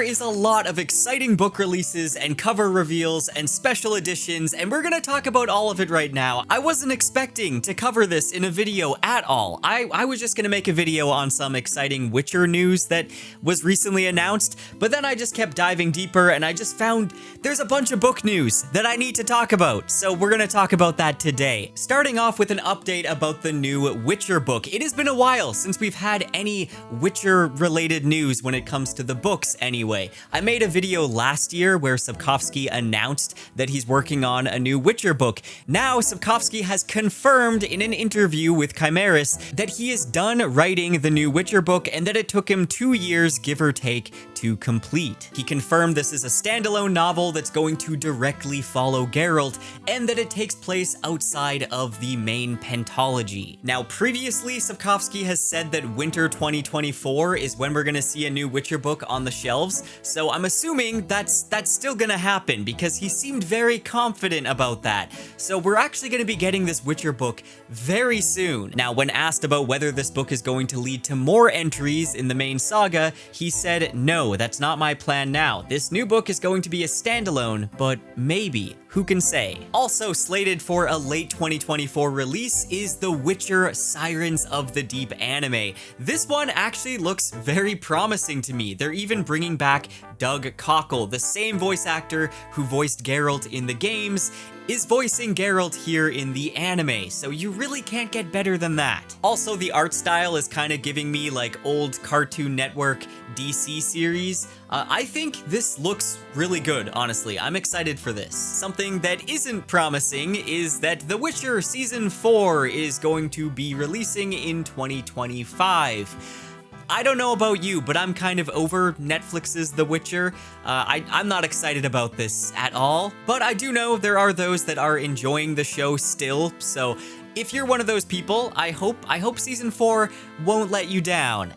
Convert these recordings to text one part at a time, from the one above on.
is a lot of exciting book releases and cover reveals and special editions, and we're gonna talk about all of it right now. I wasn't expecting to cover this in a video at all. I was just gonna make a video on some exciting Witcher news that was recently announced, but then I just kept diving deeper and I just found there's a bunch of book news that I need to talk about, so we're gonna talk about that today. Starting off with an update about the new Witcher book. It has been a while since we've had any Witcher-related news when it comes to the books anyway. I made a video last year where Sapkowski announced that he's working on a new Witcher book. Now, Sapkowski has confirmed in an interview with Chimeris that he is done writing the new Witcher book and that it took him 2 years, give or take, to complete. He confirmed this is a standalone novel that's going to directly follow Geralt and that it takes place outside of the main pentology. Now, previously, Sapkowski has said that winter 2024 is when we're gonna see a new Witcher book on the shelves, so I'm assuming that's still gonna happen because he seemed very confident about that. So we're actually gonna be getting this Witcher book very soon. Now, when asked about whether this book is going to lead to more entries in the main saga, he said, "No, that's not my plan now. This new book is going to be a standalone, but maybe. Who can say?" Also slated for a late 2024 release is The Witcher Sirens of the Deep anime. This one actually looks very promising to me. They're even bringing back Doug Cockle, the same voice actor who voiced Geralt in the games, is voicing Geralt here in the anime, so you really can't get better than that. Also, the art style is kind of giving me like old Cartoon Network DC series. I think this looks really good, honestly. I'm excited for this. Something that isn't promising is that The Witcher Season 4 is going to be releasing in 2025. I don't know about you, but I'm kind of over Netflix's The Witcher. I'm not excited about this at all, but I do know there are those that are enjoying the show still, so if you're one of those people, I hope Season 4 won't let you down.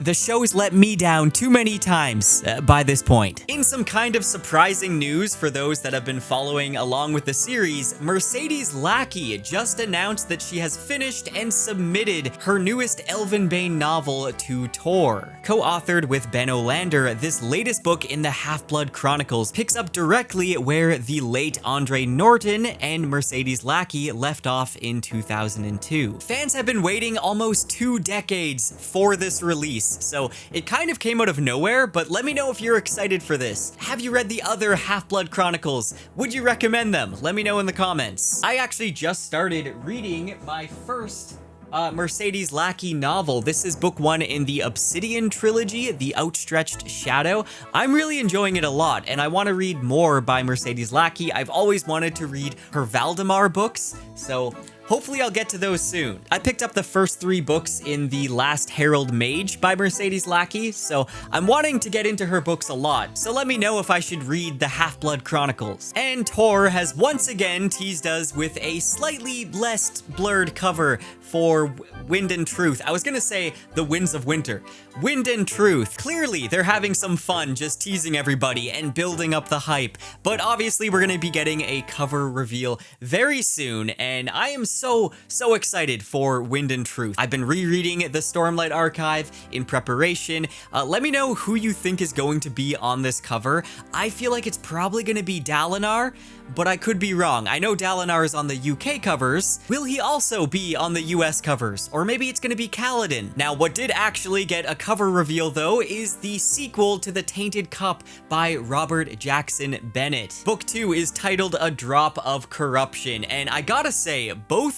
The show's let me down too many times by this point. In some kind of surprising news for those that have been following along with the series, Mercedes Lackey just announced that she has finished and submitted her newest Elvenbane novel to Tor. Co-authored with Ben Olander, this latest book in the Half-Blood Chronicles picks up directly where the late Andre Norton and Mercedes Lackey left off in 2002. Fans have been waiting almost 2 decades for this release, so it kind of came out of nowhere, but let me know if you're excited for this. Have you read the other Half-Blood Chronicles? Would you recommend them? Let me know in the comments. I actually just started reading my first Mercedes Lackey novel. This is book 1 in the Obsidian trilogy, The Outstretched Shadow. I'm really enjoying it a lot, and I want to read more by Mercedes Lackey. I've always wanted to read her Valdemar books, so hopefully I'll get to those soon. I picked up the first 3 books in The Last Herald Mage by Mercedes Lackey, so I'm wanting to get into her books a lot, so let me know if I should read the Half-Blood Chronicles. And Tor has once again teased us with a slightly less blurred cover for Wind and Truth. I was gonna say The Winds of Winter. Wind and Truth. Clearly, they're having some fun just teasing everybody and building up the hype, but obviously we're gonna be getting a cover reveal very soon, and I am so excited for Wind and Truth. I've been rereading the Stormlight archive in preparation. Let me know who you think is going to be on this cover. I feel like it's probably gonna be Dalinar, but I could be wrong. I know Dalinar is on the UK covers. Will he also be on the US covers? Or maybe it's gonna be Kaladin. Now, what did actually get a cover reveal though is the sequel to The Tainted Cup by Robert Jackson Bennett. Book 2 is titled A Drop of Corruption, and I gotta say, both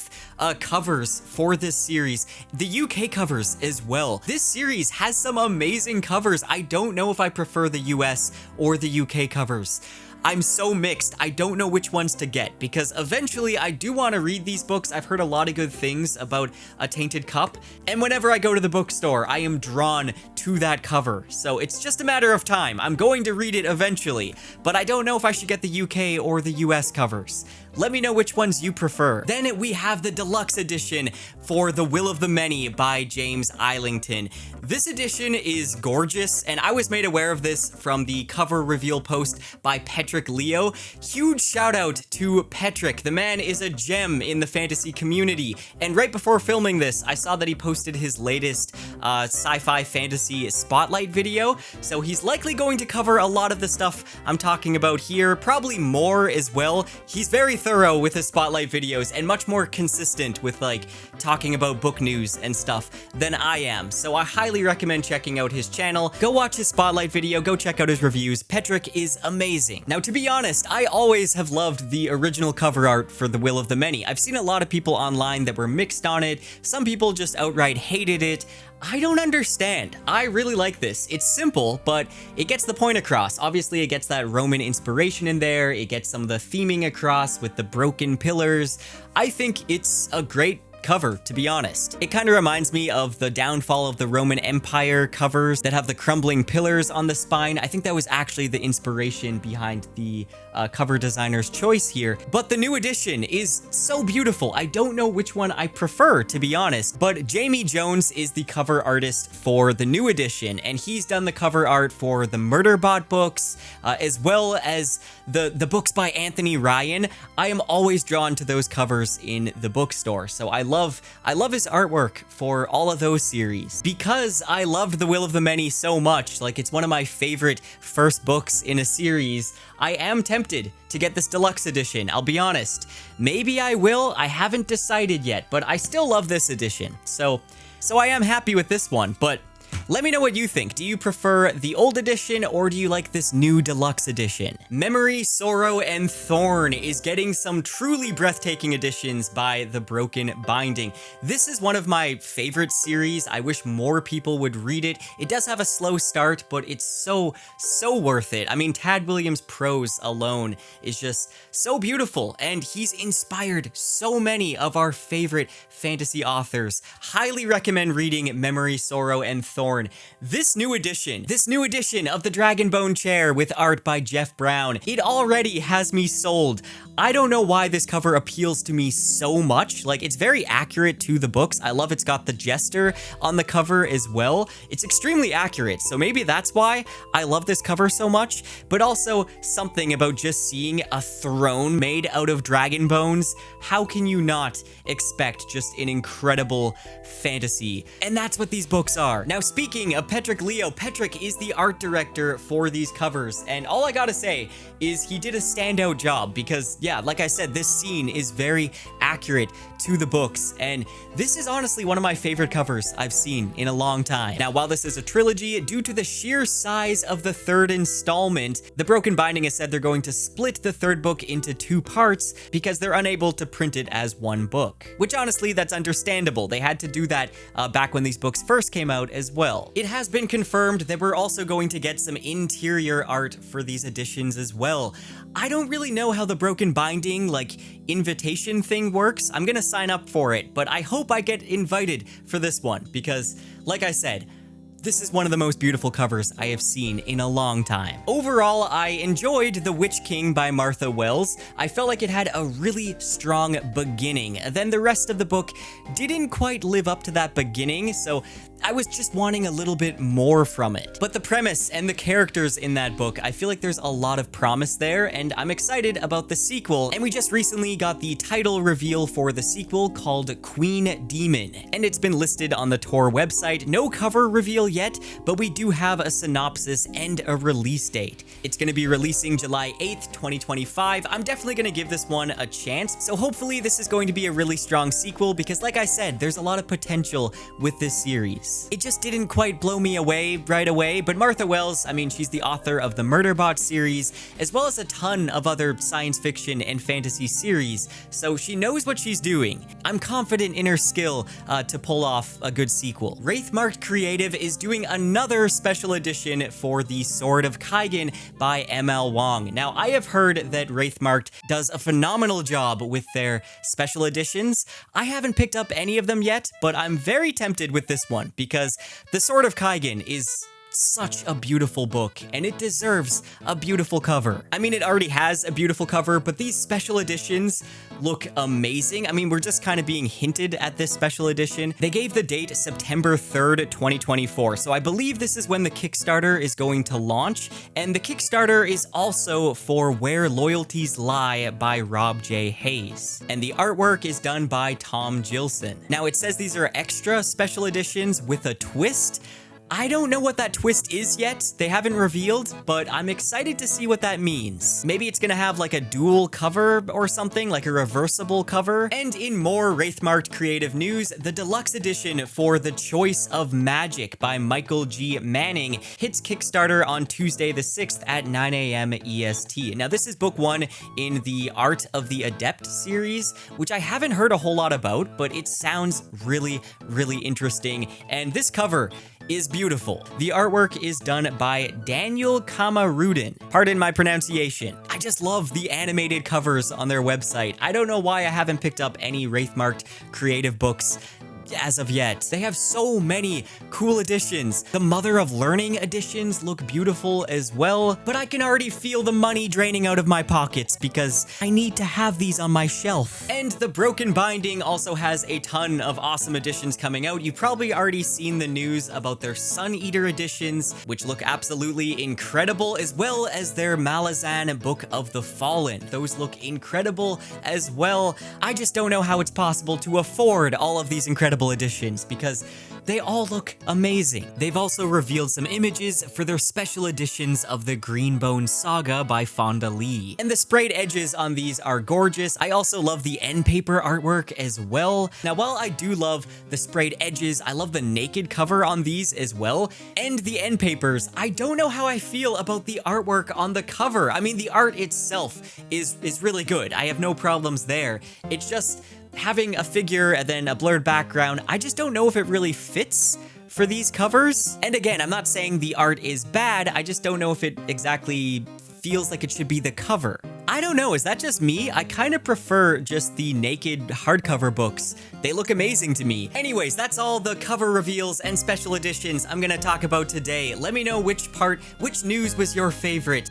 covers for this series, the UK covers as well. This series has some amazing covers. I don't know if I prefer the US or the UK covers. I'm so mixed. I don't know which ones to get because eventually I do want to read these books. I've heard a lot of good things about A Tainted Cup, and whenever I go to the bookstore, I am drawn to that cover. So it's just a matter of time. I'm going to read it eventually, but I don't know if I should get the UK or the US covers. Let me know which ones you prefer. Then we have the deluxe edition for The Will of the Many by James Islington. This edition is gorgeous, and I was made aware of this from the cover reveal post by Petrick Leo. Huge shout out to Petrick. The man is a gem in the fantasy community, and right before filming this, I saw that he posted his latest sci-fi fantasy spotlight video, so he's likely going to cover a lot of the stuff I'm talking about here, probably more as well. He's very thorough with his spotlight videos and much more consistent with like talking about book news and stuff than I am, so I highly recommend checking out his channel. Go watch his spotlight video, go check out his reviews. Petrick is amazing. Now, to be honest, I always have loved the original cover art for The Will of the Many. I've seen a lot of people online that were mixed on it. Some people just outright hated it. I don't understand. I really like this. It's simple, but it gets the point across. Obviously, it gets that Roman inspiration in there. It gets some of the theming across with the broken pillars. I think it's a great cover, to be honest. It kind of reminds me of the downfall of the Roman Empire covers that have the crumbling pillars on the spine. I think that was actually the inspiration behind the cover designer's choice here. But the new edition is so beautiful. I don't know which one I prefer, to be honest, but Jamie Jones is the cover artist for the new edition, and he's done the cover art for the Murderbot books, as well as the books by Anthony Ryan. I am always drawn to those covers in the bookstore, so I love his artwork for all of those series. Because I loved The Will of the Many so much, like it's one of my favorite first books in a series, I am tempted to get this deluxe edition, I'll be honest. Maybe I will, I haven't decided yet, but I still love this edition. So I am happy with this one, but let me know what you think. Do you prefer the old edition or do you like this new deluxe edition? Memory, Sorrow, and Thorn is getting some truly breathtaking editions by The Broken Binding. This is one of my favorite series. I wish more people would read it. It does have a slow start, but it's so worth it. I mean, Tad Williams' prose alone is just so beautiful, and he's inspired so many of our favorite fantasy authors. Highly recommend reading Memory, Sorrow, and Thorn. This new edition of the Dragonbone Chair with art by Jeff Brown, it already has me sold. I don't know why this cover appeals to me so much. Like, it's very accurate to the books. I love it's got the Jester on the cover as well. It's extremely accurate, so maybe that's why I love this cover so much, but also something about just seeing a throne made out of dragon bones. How can you not expect just an incredible fantasy? And that's what these books are. Now, speaking of Petrick Leo, Petrick is the art director for these covers, and all I gotta say is he did a standout job because, yeah, like I said, this scene is very accurate to the books, and this is honestly one of my favorite covers I've seen in a long time. Now, while this is a trilogy, due to the sheer size of the third installment, The Broken Binding has said they're going to split the third book into 2 parts because they're unable to print it as one book. Which honestly, that's understandable. They had to do that back when these books first came out as well. It has been confirmed that we're also going to get some interior art for these editions as well. I don't really know how the Broken Binding, like, invitation thing works. I'm gonna sign up for it, but I hope I get invited for this one because, like I said, this is one of the most beautiful covers I have seen in a long time. Overall, I enjoyed The Witch King by Martha Wells. I felt like it had a really strong beginning. Then the rest of the book didn't quite live up to that beginning, so I was just wanting a little bit more from it. But the premise and the characters in that book, I feel like there's a lot of promise there, and I'm excited about the sequel. And we just recently got the title reveal for the sequel called Queen Demon, and it's been listed on the Tor website. No cover reveal yet, but we do have a synopsis and a release date. It's going to be releasing July 8th, 2025. I'm definitely going to give this one a chance, so hopefully this is going to be a really strong sequel because, like I said, there's a lot of potential with this series. It just didn't quite blow me away right away, but Martha Wells, I mean, she's the author of the Murderbot series, as well as a ton of other science fiction and fantasy series, so she knows what she's doing. I'm confident in her skill to pull off a good sequel. Wraithmarked Creative is doing another special edition for the Sword of Kaigen by ML Wong. Now, I have heard that Wraithmarked does a phenomenal job with their special editions. I haven't picked up any of them yet, but I'm very tempted with this one because the Sword of Kaigen is such a beautiful book, and it deserves a beautiful cover. I mean, it already has a beautiful cover, but these special editions look amazing. I mean, we're just kind of being hinted at this special edition. They gave the date September 3rd, 2024, so I believe this is when the Kickstarter is going to launch, and the Kickstarter is also for Where Loyalties Lie by Rob J. Hayes, and the artwork is done by Tom Gilson. Now, it says these are extra special editions with a twist. I don't know what that twist is yet. They haven't revealed, but I'm excited to see what that means. Maybe it's gonna have like a dual cover or something, like a reversible cover. And in more Wraithmarked Creative news, the deluxe edition for The Choice of Magic by Michael G. Manning hits Kickstarter on Tuesday the 6th at 9 a.m. EST. Now, this is book 1 in the Art of the Adept series, which I haven't heard a whole lot about, but it sounds really, really interesting. And this cover is beautiful. The artwork is done by Daniel Kamarudin. Pardon my pronunciation. I just love the animated covers on their website. I don't know why I haven't picked up any Wraithmarked Creative books as of yet. They have so many cool editions. The Mother of Learning editions look beautiful as well, but I can already feel the money draining out of my pockets because I need to have these on my shelf. And the Broken Binding also has a ton of awesome editions coming out. You've probably already seen the news about their Sun Eater editions, which look absolutely incredible, as well as their Malazan Book of the Fallen. Those look incredible as well. I just don't know how it's possible to afford all of these incredible editions because they all look amazing. They've also revealed some images for their special editions of the Greenbone Saga by Fonda Lee. And the sprayed edges on these are gorgeous. I also love the end paper artwork as well. Now, while I do love the sprayed edges, I love the naked cover on these as well. And the end papers, I don't know how I feel about the artwork on the cover. I mean, the art itself is really good. I have no problems there. It's just having a figure and then a blurred background, I just don't know if it really fits for these covers. And again, I'm not saying the art is bad, I just don't know if it exactly feels like it should be the cover. I don't know, is that just me? I kind of prefer just the naked hardcover books. They look amazing to me. Anyways, that's all the cover reveals and special editions I'm gonna talk about today. Let me know which news was your favorite.